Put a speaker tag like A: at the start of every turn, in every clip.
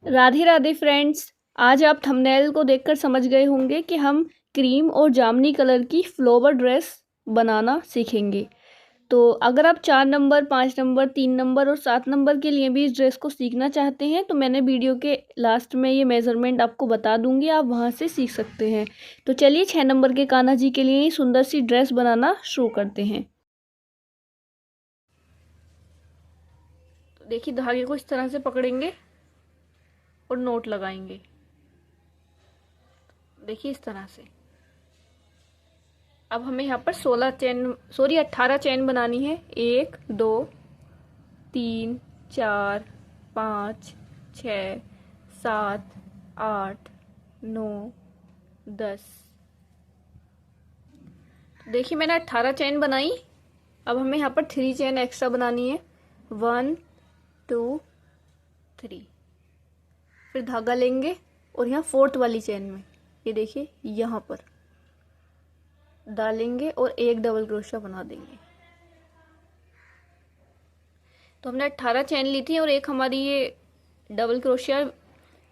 A: Radhe Radhe friends. आज आप thumbnail को देखकर समझ गए होंगे कि हम क्रीम और जामनी कलर की फ्लोवर ड्रेस बनाना सीखेंगे। तो अगर आप 4 नंबर, 5 नंबर, 3 नंबर और 7 नंबर के लिए भी इस ड्रेस को सीखना चाहते हैं तो मैंने वीडियो के लास्ट में ये मेज़रमेंट आपको बता दूंगी, आप वहाँ से सीख सकते हैं। तो चलिए 6 नंबर के कान्हा जी के लिए सुंदर सी ड्रेस बनाना शुरू करते हैं। तो देखिए, धागे को इस तरह से पकड़ेंगे और नोट लगाएंगे। देखिए इस तरह से। अब हमें यहाँ पर 18 चेन बनानी है। 1 2 3 4 5 6 7 8 9 10। देखिए मैंने 18 चेन बनाई। अब हमें यहाँ पर 3 चेन एक्स्ट्रा बनानी है। 1 2 3। फिर धागा लेंगे और यहाँ 4th वाली चेन में ये देखिए यहाँ पर डालेंगे और एक डबल क्रोशा बना देंगे। तो हमने 18 चेन ली थी और एक हमारी ये डबल क्रोशिया,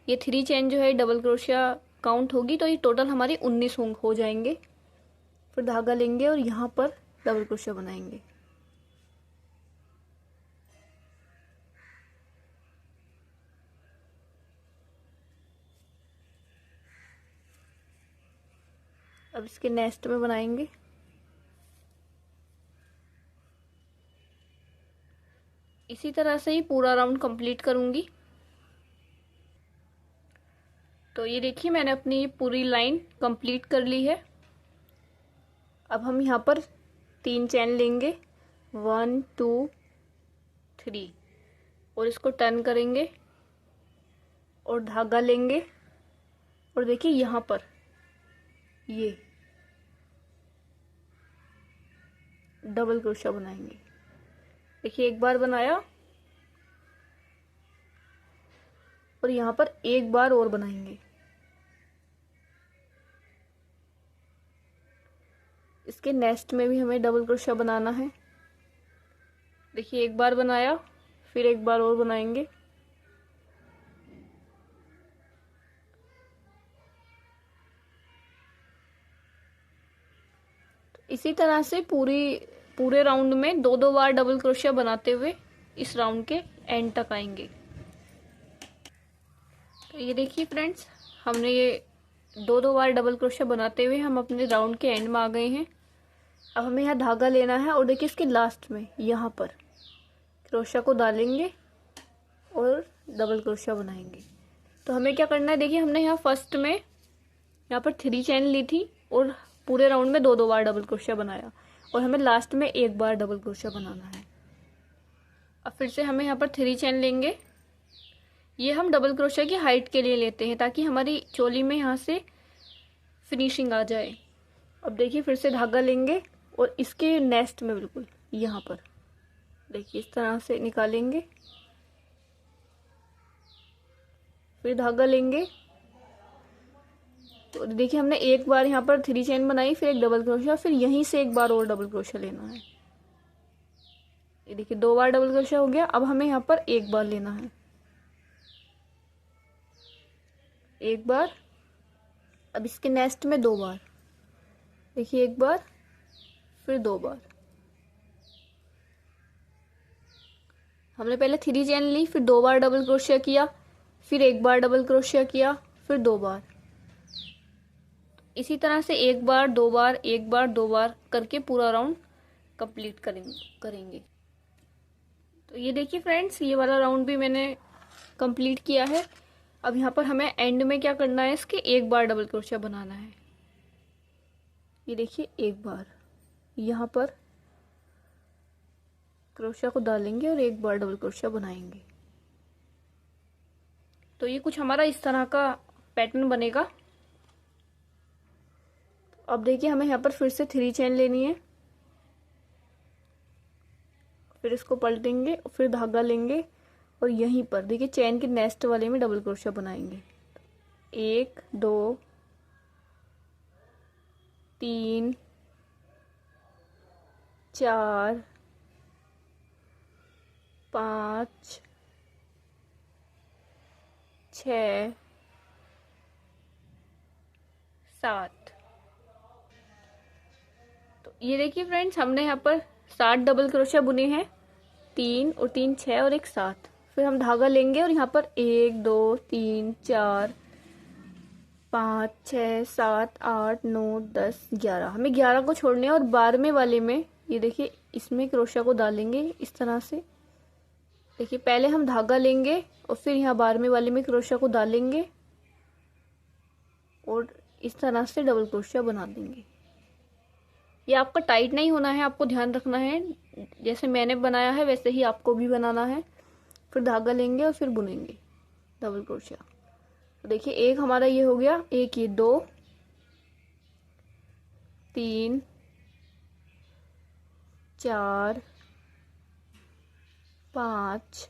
A: ये 3 चेन जो है डबल क्रोशिया काउंट होगी, तो ये टोटल हमारी 19 हो जाएंगे। फिर धागा लेंगे और यहाँ पर डबल क्रोशिया बनाएंगे। अब इसके नेक्स्ट में बनाएंगे। इसी तरह से ही पूरा राउंड कंप्लीट करूंगी। तो ये देखिए मैंने अपनी पूरी लाइन कंप्लीट कर ली है। अब हम यहाँ पर 3 चेन लेंगे, 1 2 3, और इसको टर्न करेंगे और धागा लेंगे और देखिए यहाँ पर ये डबल क्रोशा बनाएंगे। देखिए एक बार बनाया और यहाँ पर एक बार और बनाएंगे। इसके नेक्स्ट में भी हमें डबल क्रोशा बनाना है। देखिए एक बार बनाया, फिर एक बार और बनाएंगे। इसी तरह से पूरे राउंड में 2-2 बार डबल क्रोशिया बनाते हुए इस राउंड के एंड तक आएंगे। तो ये देखिए फ्रेंड्स, हमने ये 2-2 बार डबल क्रोशिया बनाते हुए हम अपने राउंड के एंड में आ गए हैं। अब हमें यहाँ धागा लेना है और देखिए इसके लास्ट में यहाँ पर क्रोशिया को डालेंगे और डबल क्रोशिया बनाएंगे। तो हमें क्या करना है, देखिए हमने यहाँ फर्स्ट में यहाँ पर 3 चेन ली थी और पूरे राउंड में 2-2 बार डबल क्रोशिया बनाया और हमें लास्ट में एक बार डबल क्रोशिया बनाना है। अब फिर से हमें यहाँ पर 3 चेन लेंगे। ये हम डबल क्रोशिया की हाइट के लिए लेते हैं ताकि हमारी चोली में यहाँ से फिनिशिंग आ जाए। अब देखिए फिर से धागा लेंगे और इसके नेस्ट में बिल्कुल यहाँ पर देखिए इस तरह से निकालेंगे। फिर धागा लेंगे तो देखिए हमने एक बार यहाँ पर 3 चेन बनाई, फिर एक डबल क्रोशिया, फिर यहीं से एक बार और डबल क्रोशिया लेना है। ये देखिए 2 बार डबल क्रोशिया हो गया। अब हमें यहाँ पर एक बार लेना है, एक बार। अब इसके नेक्स्ट में 2 बार, देखिए एक बार फिर 2 बार। हमने पहले 3 चेन ली, फिर 2 बार डबल क्रोशिया किया, फिर एक बार डबल क्रोशिया किया, फिर 2 बार। इसी तरह से एक बार 2 बार, एक बार 2 बार करके पूरा राउंड कंप्लीट करेंगे। तो ये देखिए फ्रेंड्स, ये वाला राउंड भी मैंने कंप्लीट किया है। अब यहाँ पर हमें एंड में क्या करना है, इसके एक बार डबल क्रोशिया बनाना है। ये देखिए एक बार यहाँ पर क्रोशिया को डालेंगे और एक बार डबल क्रोशिया बनाएंगे। तो ये कुछ हमारा इस तरह का पैटर्न बनेगा। अब देखिए हमें यहाँ पर फिर से 3 चेन लेनी है, फिर इसको पलटेंगे, फिर धागा लेंगे और यहीं पर देखिए चेन के नेक्स्ट वाले में डबल क्रोशिया बनाएंगे। 1 2 3 4 5 6 7। तो ये देखिए फ्रेंड्स, हमने यहाँ पर 7 डबल क्रोशिया बुने हैं, 3 और 3 6 और एक 7। फिर हम धागा लेंगे और यहाँ पर 1 2 3 4 5 6 7 8 9 10 11, हमें 11 को छोड़ने हैं। और 12वें वाले में ये देखिए, इसमें क्रोशिया को डालेंगे इस तरह से। देखिए पहले हम धागा लेंगे और फिर यहाँ 12वें वाले में क्रोशिया को डालेंगे और इस तरह से डबल क्रोशिया बना देंगे। ये आपका टाइट नहीं होना है, आपको ध्यान रखना है, जैसे मैंने बनाया है वैसे ही आपको भी बनाना है। फिर धागा लेंगे और फिर बुनेंगे डबल क्रोशिया। तो देखिए एक हमारा ये हो गया, एक ये 2 3 4 5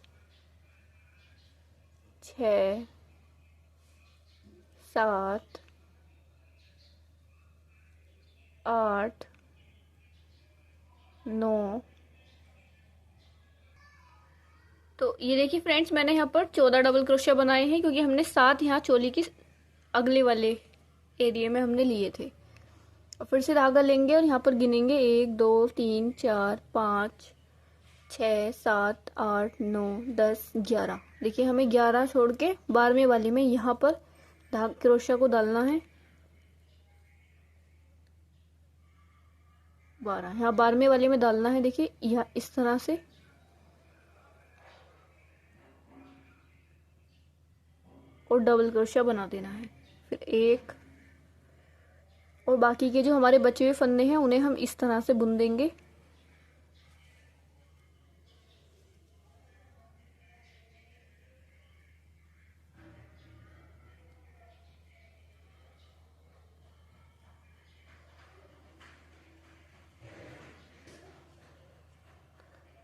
A: 6 7 8 9। तो ये देखिए फ्रेंड्स, मैंने यहाँ पर 14 डबल क्रोशिया बनाए हैं, क्योंकि हमने 7 यहाँ चोली की अगले वाले एरिया में हमने लिए थे। और फिर से धागा लेंगे और यहाँ पर गिनेंगे 1 2 3 4 5 6 7 8 9 10 11। देखिए हमें 11 छोड़ के 12वें वाले में यहाँ पर क्रोशिया को डालना है 12, यहाँ 12वें वाले में डालना है। देखिए यह इस तरह से, और डबल क्रोशिया बना देना है। फिर एक, और बाकी के जो हमारे बचे हुए फंदे हैं उन्हें हम इस तरह से बुन देंगे।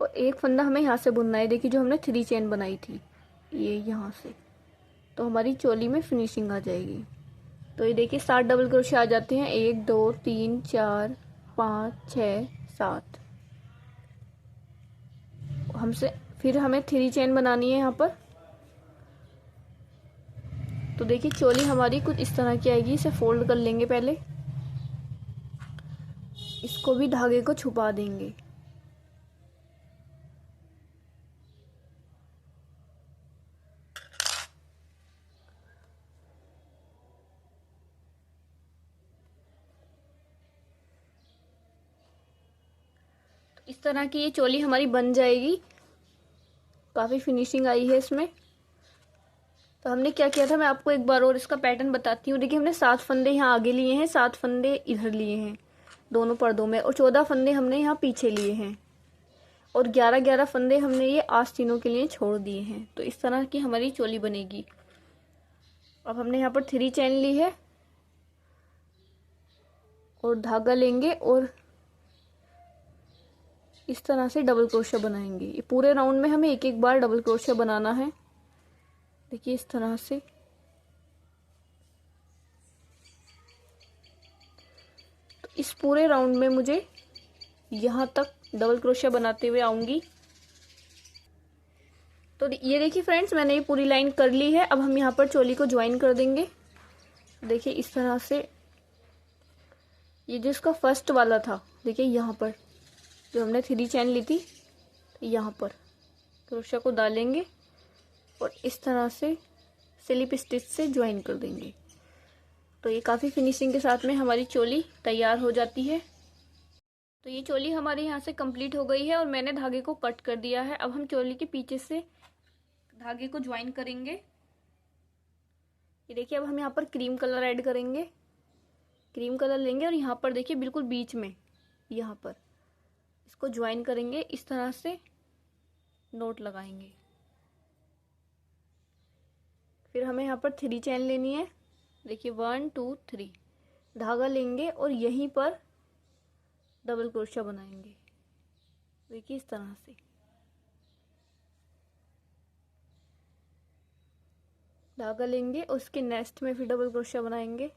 A: और एक फंदा हमें यहाँ से बुनना है। देखिए जो हमने 3 चेन बनाई थी, ये यहाँ से, तो हमारी चोली में फिनिशिंग आ जाएगी। तो ये देखिए 7 डबल क्रोशिया आ जाते हैं, 1 2 3 4 5 6 7। हमसे फिर हमें 3 चेन बनानी है यहाँ पर। तो देखिए चोली हमारी कुछ इस तरह की आएगी। इसे फोल्ड कर लेंगे पहले, इसको भी धागे को छुपा देंगे। इस तरह की ये चोली हमारी बन जाएगी। काफ़ी फिनिशिंग आई है इसमें। तो हमने क्या किया था, मैं आपको एक बार और इसका पैटर्न बताती हूँ। देखिए हमने 7 फंदे यहाँ आगे लिए हैं, 7 फंदे इधर लिए हैं दोनों पर्दों में, और 14 फंदे हमने यहाँ पीछे लिए हैं, और 11-11 फंदे हमने ये आस्तीनों के लिए छोड़ दिए हैं। तो इस तरह की हमारी चोली बनेगी। अब हमने यहाँ पर 3 चेन ली है और धागा लेंगे और इस तरह से डबल क्रोशिया बनाएंगे। ये पूरे राउंड में हमें एक एक बार डबल क्रोशिया बनाना है। देखिए इस तरह से। तो इस पूरे राउंड में मुझे यहाँ तक डबल क्रोशिया बनाते हुए आऊंगी। तो ये देखिए फ्रेंड्स, मैंने ये पूरी लाइन कर ली है। अब हम यहाँ पर चोली को ज्वाइन कर देंगे। देखिए इस तरह से। ये जो इसका फर्स्ट वाला था, देखिए यहाँ पर जो हमने 3 चैन ली थी, यहाँ पर क्रोशिया को डालेंगे और इस तरह से स्लिप स्टिच से ज्वाइन कर देंगे। तो ये काफ़ी फिनिशिंग के साथ में हमारी चोली तैयार हो जाती है। तो ये चोली हमारी यहाँ से कंप्लीट हो गई है और मैंने धागे को कट कर दिया है। अब हम चोली के पीछे से धागे को ज्वाइन करेंगे। ये देखिए अब हम यहाँ पर क्रीम कलर ऐड करेंगे। क्रीम कलर लेंगे और यहाँ पर देखिए बिल्कुल बीच में यहाँ पर इसको ज्वाइन करेंगे, इस तरह से नोट लगाएंगे। फिर हमें यहाँ पर 3 चैन लेनी है। देखिए 1 2 3, धागा लेंगे और यहीं पर डबल क्रोशिया बनाएंगे। देखिए इस तरह से। धागा लेंगे और उसके नेक्स्ट में फिर डबल क्रोशिया बनाएंगे।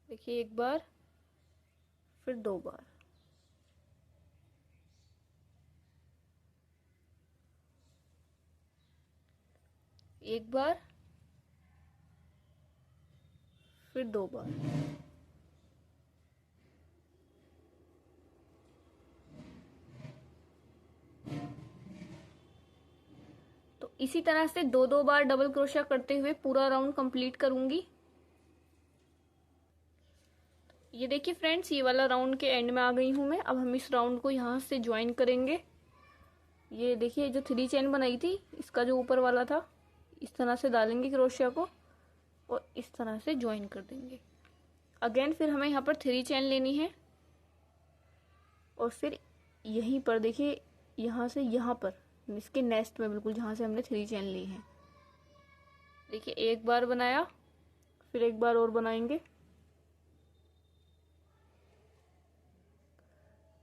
A: देखिए एक बार, फिर 2 बार। एक बार, फिर 2 बार। तो इसी तरह से 2-2 बार डबल क्रोशिया करते हुए पूरा राउंड कंप्लीट करूंगी। ये देखिए फ्रेंड्स, ये वाला राउंड के एंड में आ गई हूं मैं। अब हम इस राउंड को यहाँ से ज्वाइन करेंगे। ये देखिए जो 3 चेन बनाई थी, इसका जो ऊपर वाला था, इस तरह से डालेंगे क्रोशिया को और इस तरह से ज्वाइन कर देंगे। अगेन फिर हमें यहाँ पर 3 चेन लेनी है और फिर यहीं पर देखिए, यहाँ से यहाँ पर इसके नेस्ट में बिल्कुल जहाँ से हमने 3 चेन ली है, देखिए एक बार बनाया, फिर एक बार और बनाएंगे।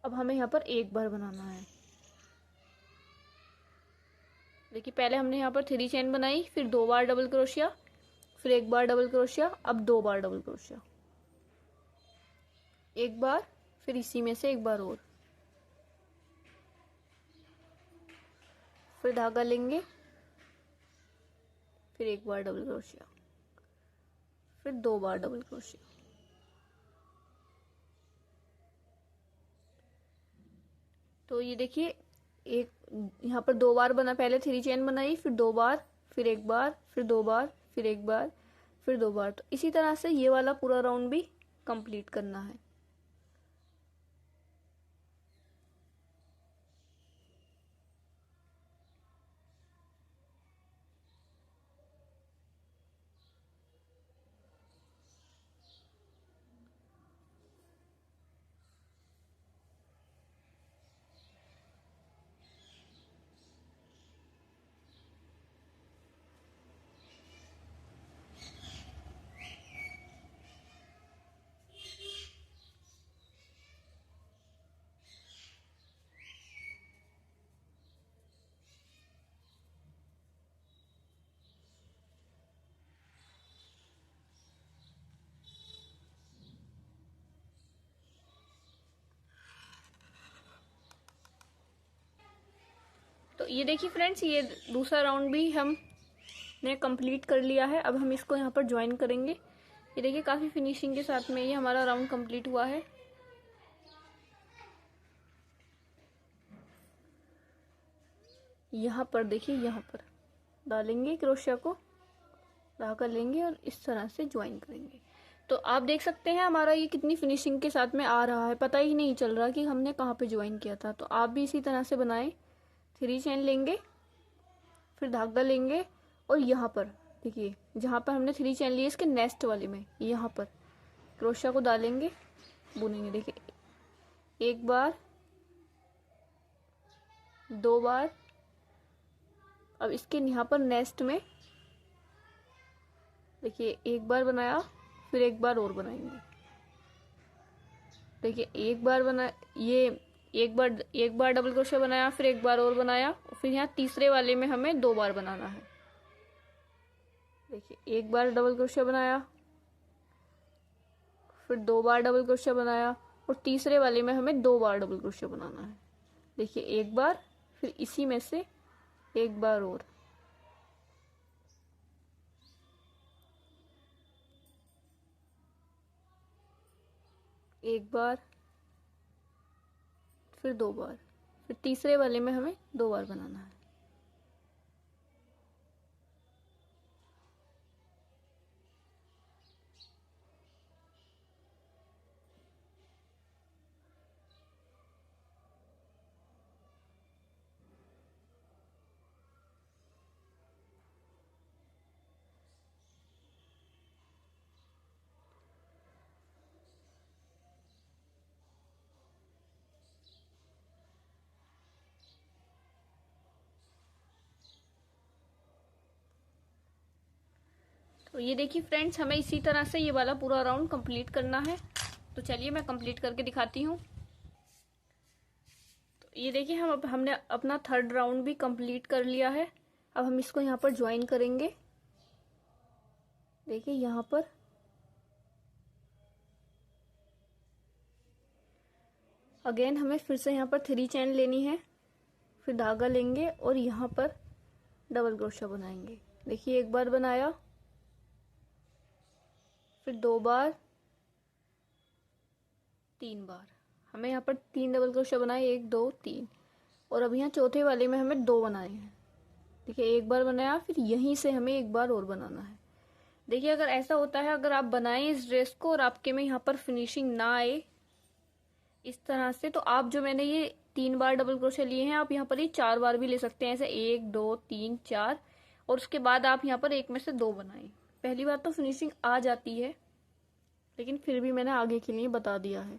A: अब हमें यहाँ पर एक बार बनाना है। देखिए पहले हमने यहाँ पर 3 चेन बनाई, फिर 2 बार डबल क्रोशिया, फिर एक बार डबल क्रोशिया, अब 2 बार डबल क्रोशिया, एक बार, फिर इसी में से एक बार और, फिर धागा लेंगे, फिर एक बार डबल क्रोशिया, फिर 2 बार डबल क्रोशिया। तो ये देखिए एक यहाँ पर 2 बार बना, पहले 3 चेन बनाई, फिर 2 बार, फिर एक बार, फिर 2 बार, फिर एक बार, फिर 2 बार। तो इसी तरह से ये वाला पूरा राउंड भी कंप्लीट करना है। तो ये देखिए फ्रेंड्स, ये दूसरा राउंड भी हमने कंप्लीट कर लिया है। अब हम इसको यहाँ पर ज्वाइन करेंगे। ये देखिए काफ़ी फिनिशिंग के साथ में ये हमारा राउंड कंप्लीट हुआ है। यहाँ पर देखिए, यहाँ पर डालेंगे क्रोशिया को, धागा लेंगे और इस तरह से ज्वाइन करेंगे। तो आप देख सकते हैं हमारा ये कितनी फिनिशिंग के साथ में आ रहा है, पता ही नहीं चल रहा कि हमने कहाँ पे ज्वाइन किया था। तो आप भी इसी तरह से बनाएं। 3 चेन लेंगे, फिर धागा लेंगे और यहाँ पर देखिए जहाँ पर हमने 3 चेन ली इसके नेस्ट वाले में, यहाँ पर क्रोशिया को डालेंगे, बुनेंगे। देखिए एक बार, 2 बार, अब इसके यहाँ पर नेस्ट में देखिए एक बार बनाया, फिर एक बार और बनाएंगे। देखिए एक बार बना, ये एक बार डबल क्रोशिया बनाया, फिर एक बार और बनाया, फिर यहाँ तीसरे वाले में हमें 2 बार बनाना है। देखिए एक बार डबल क्रोशिया बनाया, फिर 2 बार डबल क्रोशिया बनाया और तीसरे वाले में हमें 2 बार डबल क्रोशिया बनाना है। देखिए एक बार, फिर इसी में से एक बार और, एक बार, फिर 2 बार, फिर तीसरे वाले में हमें 2 बार बनाना है। तो ये देखिए फ्रेंड्स, हमें इसी तरह से ये वाला पूरा राउंड कंप्लीट करना है। तो चलिए मैं कंप्लीट करके दिखाती हूँ। तो ये देखिए हमने अपना 3rd राउंड भी कंप्लीट कर लिया है। अब हम इसको यहाँ पर ज्वाइन करेंगे। देखिए यहाँ पर अगेन हमें फिर से यहाँ पर 3 चेन लेनी है, फिर धागा लेंगे और यहाँ पर डबल क्रोशिया बनाएंगे। देखिए एक बार बनाया, फिर 2 बार, 3 बार। हमें यहाँ पर 3 डबल क्रोशिया बनाए, 1 2 3। और अब यहाँ चौथे वाले में हमें 2 बनाए हैं। देखिए, एक बार बनाया, फिर यहीं से हमें एक बार और बनाना है। देखिए, अगर ऐसा होता है, अगर आप बनाएं इस ड्रेस को और आपके में यहाँ पर फिनिशिंग ना आए इस तरह से, तो आप जो मैंने ये 3 बार डबल क्रोशिया लिए हैं, आप यहाँ पर ये 4 बार भी ले सकते हैं, ऐसे 1 2 3 4। और उसके बाद आप यहाँ पर एक में से 2 बनाएं। पहली बार तो फिनिशिंग आ जाती है, लेकिन फिर भी मैंने आगे के लिए बता दिया है,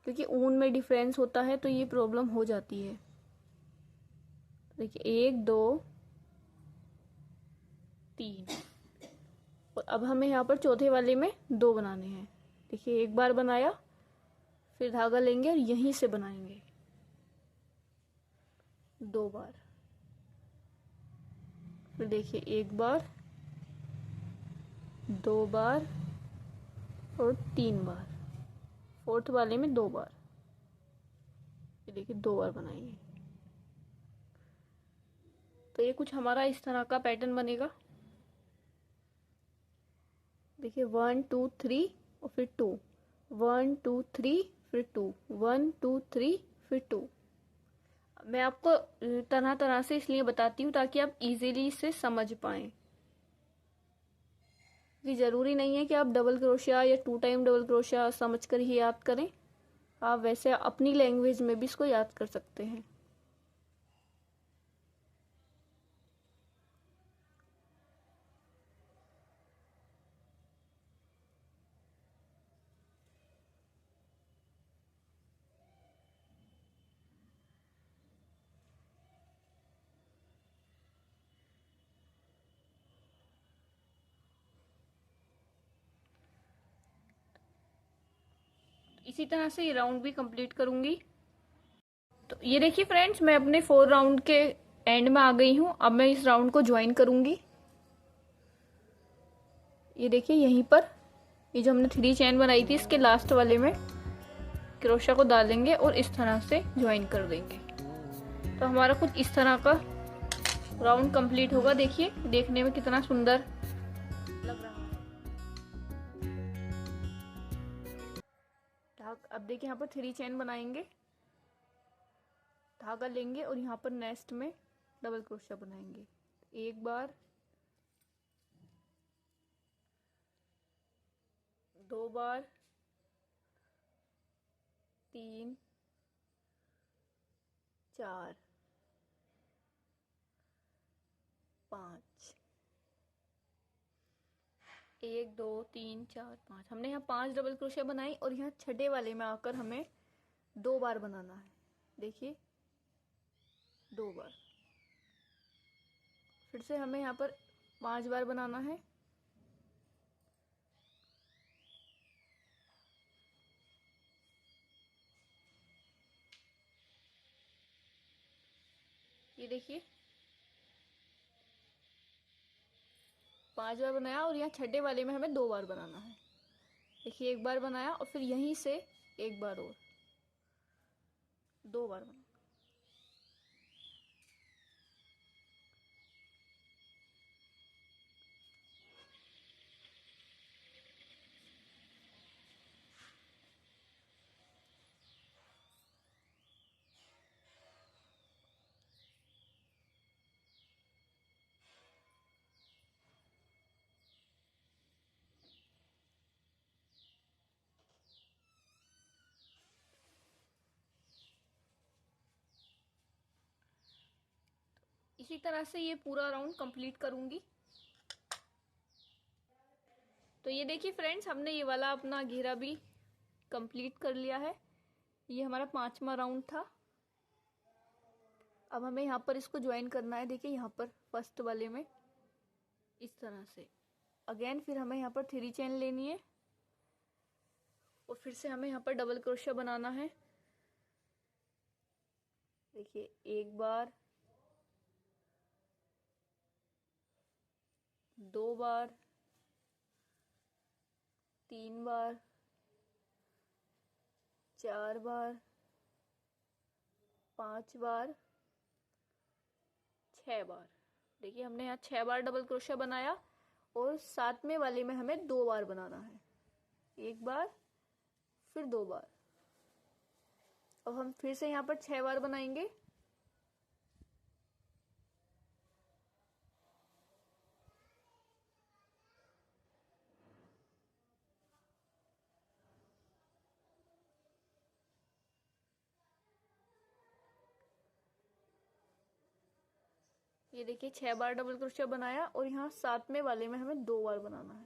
A: क्योंकि ऊन में डिफरेंस होता है तो ये प्रॉब्लम हो जाती है। देखिए, 1 2 3। और अब हमें यहाँ पर चौथे वाले में 2 बनाने हैं। देखिए, एक बार बनाया, फिर धागा लेंगे और यहीं से बनाएंगे 2 बार। फिर देखिए, एक बार, 2 बार और 3 बार। फोर्थ वाले में 2 बार। ये देखिए, 2 बार बनाएंगे। तो ये कुछ हमारा इस तरह का पैटर्न बनेगा। देखिए, 1 2 3 और फिर 2, 1 2 3 फिर 2, 1 2 3 फिर 2। मैं आपको तरह तरह से इसलिए बताती हूँ ताकि आप इजीली इसे समझ पाएं। कि जरूरी नहीं है कि आप डबल क्रोशिया या 2 टाइम डबल क्रोशिया समझकर ही याद करें। आप वैसे अपनी लैंग्वेज में भी इसको याद कर सकते हैं। इसी तरह से ये राउंड भी कंप्लीट करूंगी। तो ये देखिए फ्रेंड्स, मैं अपने 4 राउंड के एंड में आ गई हूँ। अब मैं इस राउंड को ज्वाइन करूंगी। ये देखिए, यहीं पर ये जो हमने 3 चेन बनाई थी, इसके लास्ट वाले में क्रोशा को डालेंगे और इस तरह से ज्वाइन कर देंगे। तो हमारा कुछ इस तरह का राउंड कंप्लीट होगा। देखिए, देखने में कितना सुंदर लग रहा है। अब देखिए, यहाँ पर 3 चेन बनाएंगे, धागा लेंगे और यहाँ पर नेक्स्ट में डबल क्रोशिया बनाएंगे। एक बार, 2 बार, 3 4 5, 1 2 3 4 5। हमने यहाँ 5 डबल क्रोशिया बनाई और यहाँ छठे वाले में आकर हमें 2 बार बनाना है। देखिए, 2 बार। फिर से हमें यहाँ पर 5 बार बनाना है। ये देखिए, 5 बार बनाया और यहाँ छठे वाले में हमें 2 बार बनाना है। देखिए, एक बार बनाया और फिर यहीं से एक बार और, 2 बार बनाना। इसी तरह से ये पूरा राउंड कंप्लीट करूंगी। तो ये देखिए फ्रेंड्स, हमने ये वाला अपना घेरा भी कंप्लीट कर लिया है। ये हमारा 5वां राउंड था। अब हमें यहाँ पर इसको ज्वाइन करना है। देखिए, यहाँ पर फर्स्ट वाले में इस तरह से अगेन, फिर हमें यहाँ पर 3 चेन लेनी है और फिर से हमें यहाँ पर डबल क्रोशिया बनाना है। देखिए, एक बार, 2 बार, 3 बार, 4 बार, 5 बार, 6 बार। देखिए, हमने यहाँ 6 बार डबल क्रोशिया बनाया और सातवें वाले में हमें 2 बार बनाना है, एक बार फिर 2 बार। अब हम फिर से यहाँ पर 6 बार बनाएंगे। ये देखिए 6 बार डबल क्रोशिया बनाया और यहाँ सातवें वाले में हमें 2 बार बनाना है,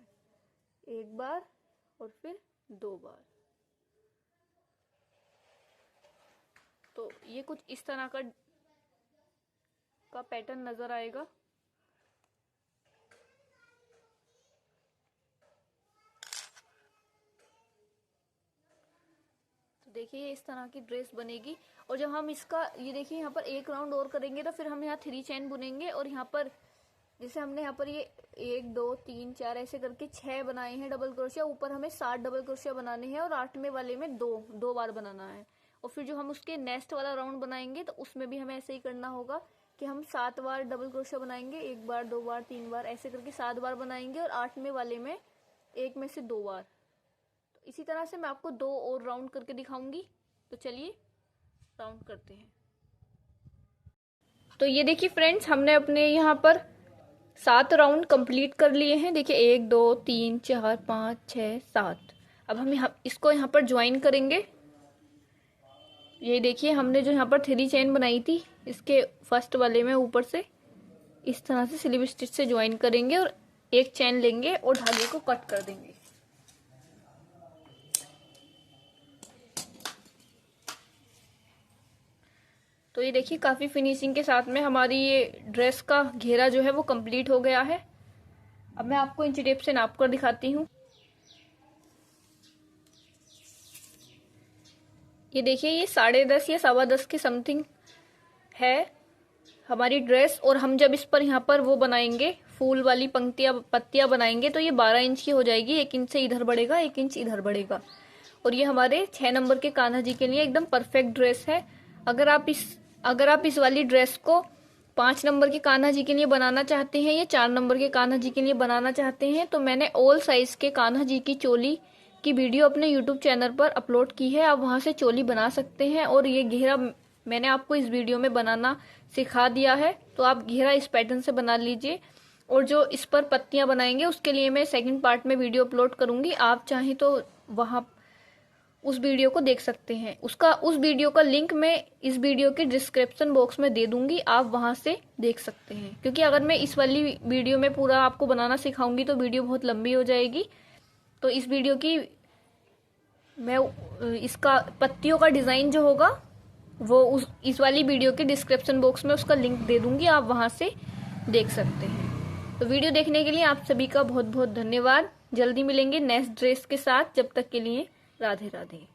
A: एक बार और फिर 2 बार। तो ये कुछ इस तरह का पैटर्न नजर आएगा। तो देखिए इस तरह की ड्रेस बनेगी। और जब हम इसका ये देखिए यहाँ पर एक राउंड और करेंगे तो फिर हम यहाँ 3 चेन बुनेंगे और यहाँ पर जैसे हमने यहाँ पर ये 1 2 3 4 ऐसे करके 6 बनाए हैं डबल क्रोशिया, ऊपर हमें 7 डबल क्रोशिया बनाने हैं और 8वें वाले में 2 बार बनाना है। और फिर जो हम उसके नेक्स्ट वाला राउंड बनाएंगे तो उसमें भी हमें ऐसे ही करना होगा कि हम 7 बार डबल क्रोशिया बनाएंगे, 1 बार 2 बार 3 बार ऐसे करके 7 बार बनाएंगे और 8वें वाले में एक में से 2 बार। तो इसी तरह से मैं आपको 2 और राउंड करके दिखाऊंगी। तो चलिए राउंड करते हैं। तो ये देखिए फ्रेंड्स, हमने अपने यहाँ पर 7 राउंड कंप्लीट कर लिए हैं। देखिए 1 2 3 4 5 6 7। अब हम इसको यहाँ पर ज्वाइन करेंगे। ये देखिए हमने जो यहाँ पर 3 चेन बनाई थी इसके फर्स्ट वाले में ऊपर से इस तरह से स्लिप स्टिच से ज्वाइन करेंगे और एक चेन लेंगे और धागे को कट कर देंगे। तो ये देखिए काफी फिनिशिंग के साथ में हमारी ये ड्रेस का घेरा जो है वो कंप्लीट हो गया है। अब मैं आपको इंची टेप से नाप कर दिखाती हूँ। ये देखिए ये 10.5 या 10.25 के समथिंग है हमारी ड्रेस। और हम जब इस पर यहाँ पर वो बनाएंगे फूल वाली पत्तियां बनाएंगे तो ये 12 इंच की हो जाएगी। 1 इंच से इधर बढ़ेगा, 1 इंच इधर बढ़ेगा। और ये हमारे 6 नंबर के कान्हा जी के लिए एकदम परफेक्ट ड्रेस है। अगर आप इस वाली ड्रेस को 5 नंबर के कान्हा जी के लिए बनाना चाहते हैं या 4 नंबर के कान्हा जी के लिए बनाना चाहते हैं तो मैंने ऑल साइज के कान्हा जी की चोली की वीडियो अपने YouTube चैनल पर अपलोड की है। आप वहां से चोली बना सकते हैं। और ये घेरा मैंने आपको इस वीडियो में बनाना सिखा दिया है, तो आप घेरा इस पैटर्न से बना लीजिए। और जो इस पर पत्तियां बनाएंगे उसके लिए मैं सेकंड पार्ट में वीडियो अपलोड करूंगी। आप चाहें तो वहां उस वीडियो को देख सकते हैं। उस वीडियो का लिंक मैं इस वीडियो के डिस्क्रिप्शन बॉक्स में दे दूंगी, आप वहां से देख सकते हैं। क्योंकि अगर मैं इस वाली वीडियो में पूरा आपको बनाना सिखाऊंगी तो वीडियो बहुत लंबी हो जाएगी। तो इस वीडियो की मैं इसका पत्तियों का डिजाइन जो होगा वो इस वाली वीडियो के डिस्क्रिप्शन बॉक्स में उसका लिंक दे दूंगी, आप वहां से देख सकते हैं। तो वीडियो देखने के लिए आप सभी का बहुत बहुत धन्यवाद। जल्दी मिलेंगे नेक्स्ट ड्रेस के साथ। जब तक के लिए राधे राधे।